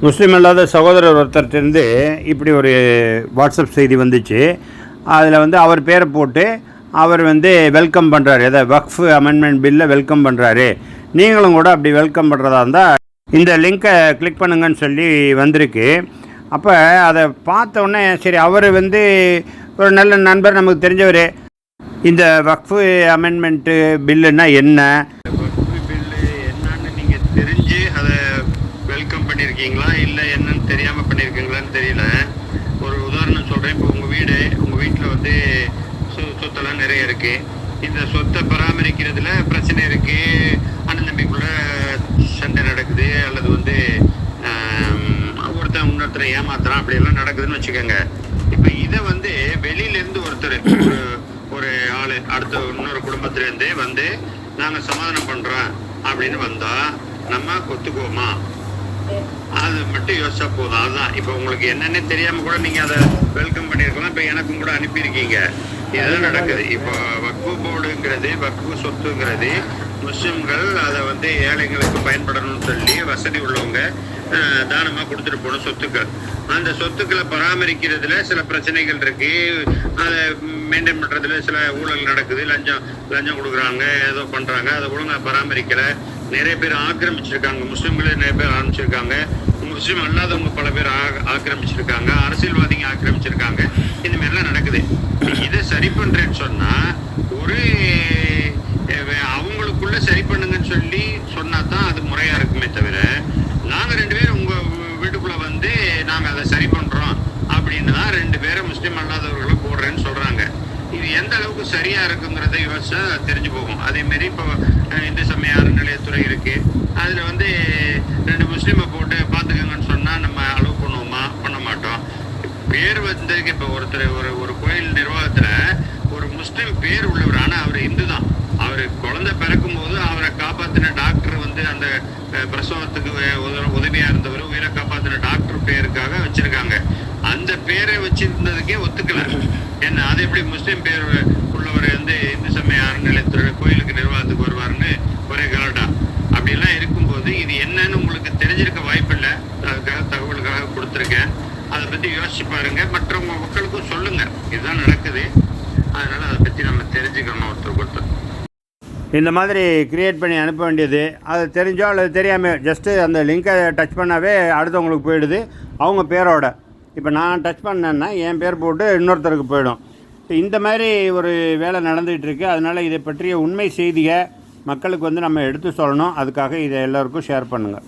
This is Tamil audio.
முஸ்லீம் அல்லாத சகோதரர் ஒருத்தர்கிட்டருந்து இப்படி ஒரு வாட்ஸ்அப் செய்தி வந்துச்சு. அதில் வந்து அவர் பேரை போட்டு அவர் வந்து வெல்கம் பண்ணுறாரு, ஏதாவது வக்ஃப் அமெண்ட்மெண்ட் பில்லை வெல்கம் பண்ணுறாரு. நீங்களும் கூட அப்படி வெல்கம் பண்ணுறதா இருந்தால் இந்த லிங்க்கை கிளிக் பண்ணுங்கன்னு சொல்லி வந்திருக்கு. அப்போ அதை பார்த்த உடனே சரி, அவர் வந்து ஒரு நல்ல நண்பர், நமக்கு தெரிஞ்சவர். இந்த வக்ஃப் அமெண்ட்மெண்ட்டு பில்லுன்னா என்ன, வக்ஃப் பில்லு என்னன்னு நீங்கள் தெரிஞ்சு அதை வெல்கம் பண்ணியிருக்கீங்களா இல்லை என்னன்னு தெரியாமல் பண்ணியிருக்கீங்களான்னு தெரியல. ஒரு உதாரணம் சொல்கிறேன். இப்போ உங்கள் வீட்டில் வந்து சொத்தெல்லாம் நிறைய இருக்குது. இந்த சொத்தை பராமரிக்கிறதுல பிரச்சனை இருக்குது, அண்ணன் தம்பிக்குள்ள சண்டை நடக்குது, அல்லது வந்து ஒருத்தன் இன்னொருத்தரை ஏமாத்துறான், அப்படியெல்லாம் நடக்குதுன்னு வச்சுக்கோங்க. இப்போ இதை வந்து வெளியிலேருந்து ஒருத்தர் ஒரு ஆள் அடுத்த இன்னொரு குடும்பத்திலேருந்தே வந்து நாங்கள் சமாதானம் பண்ணுறோம் அப்படின்னு வந்தால் நம்ம ஒத்துக்குவோமா? அது மட்டும் யோசிச்சா போதும். அதுதான் இப்போ உங்களுக்கு என்னென்ன தெரியாமல் கூட நீங்கள் அதை வெல்கம் பண்ணியிருக்கலாம். இப்போ எனக்கும் கூட அனுப்பியிருக்கீங்க. இதுதான் நடக்குது. இப்போ வக்ஃபு போர்டுங்கிறது, வக்ஃபு சொத்துங்கிறது முஸ்லிம்கள் அதை வந்து ஏழைங்களுக்கு பயன்படணும்னு சொல்லி வசதி உள்ளவங்க தானமாக கொடுத்துட்டு போன சொத்துக்கள். அந்த சொத்துக்களை பராமரிக்கிறதுல சில பிரச்சனைகள் இருக்கு. அதை மெயின்டைன் பண்ணுறதுல சில ஊழல் நடக்குது. லஞ்சம் கொடுக்குறாங்க, ஏதோ பண்ணுறாங்க, அதை ஒழுங்காக பராமரிக்கலை. நிறைய பேர் ஆக்கிரமிச்சிருக்காங்க. முஸ்லீம்களே நிறைய பேர் ஆரம்பிச்சிருக்காங்க. முஸ்லீம் அல்லாதவங்க பல பேர் ஆக்கிரமிச்சிருக்காங்க. அரசியல்வாதிங்க ஆக்கிரமிச்சிருக்காங்க. இந்த மாதிரிலாம் நடக்குது. இதை சரி பண்ணுறேன்னு சொன்னால் ஒரு அவங்களுக்குள்ள சரி பண்ணுங்கன்னு சொல்லி சொன்னா தான் அது முறையாக இருக்குமே தவிர, நாங்கள் 2 பேரும் உங்கள் வீட்டுக்குள்ளே வந்து நாங்கள் அதை சரி பண்ணுறோம் அப்படின்னு தான் 2 பேரை முஸ்லீம் அல்லாதவர்களை போடுறேன்னு சொல்கிறாங்க. இது எந்த அளவுக்கு சரியாக இருக்குங்கிறத யோசிச்சா தெரிஞ்சு போகும். அதேமாரி இப்போ இந்து சமய அறநிலையத்துறை இருக்குது. அதில் வந்து 2 முஸ்லீமை போட்டு பார்த்துக்கோங்கன்னு சொன்னால் நம்ம அலோவ் பண்ணுவோமா? பண்ண மாட்டோம். பேர் வந்ததுக்கு இப்போ ஒருத்தர் ஒரு கோயில் நிர்வாகத்தில் ஒரு முஸ்லீம் பேர் உள்ளவர், ஆனால் அவர் இந்து தான். அவர் குழந்தை பிறக்கும் போது அவரை காப்பாற்றின டாக்டர் வந்து அந்த பிரசவத்துக்கு உதவியாக இருந்தவர், உயிரை காப்பாற்றின டாக்டர் பேருக்காக வச்சுருக்காங்க. அந்த பேரை வச்சிருந்ததுக்கே ஒத்துக்கல. என்ன, அது எப்படி முஸ்லீம் பேர் உள்ளவர் வந்து இந்து சமய அறநிலையத்துறை கோயிலுக்கு நிர்வாகத்துக்கு வருவார்னு ஒரே கலாட்டா. அப்படிலாம் இருக்கும்போது இது என்னன்னு உங்களுக்கு தெரிஞ்சிருக்க வாய்ப்பில்லை. அதுக்காக தகவலுக்காக கொடுத்துருக்கேன். அதை பற்றி யோசிச்சு பாருங்க. மற்றவங்க மக்களுக்கும் சொல்லுங்க இதுதான் நடக்குது. அதனால அதை பற்றி நம்ம தெரிஞ்சுக்கணும் ஒருத்தர். இந்த மாதிரி கிரியேட் பண்ணி அனுப்ப வேண்டியது, அது தெரிஞ்சோ அல்லது தெரியாமல் ஜஸ்ட்டு அந்த லிங்கை டச் பண்ணாவே அடுத்தவங்களுக்கு போயிடுது அவங்க பேரோட. இப்போ நான் டச் பண்ணேன்னா என் பேர் போட்டு இன்னொருத்தருக்கு போயிடும். இந்த மாதிரி ஒரு வேலை நடந்துகிட்டு இருக்குது. அதனால் இதை பற்றிய உண்மை செய்தியை மக்களுக்கு வந்து நம்ம எடுத்து சொல்லணும். அதுக்காக இதை எல்லோருக்கும் ஷேர் பண்ணுங்கள்.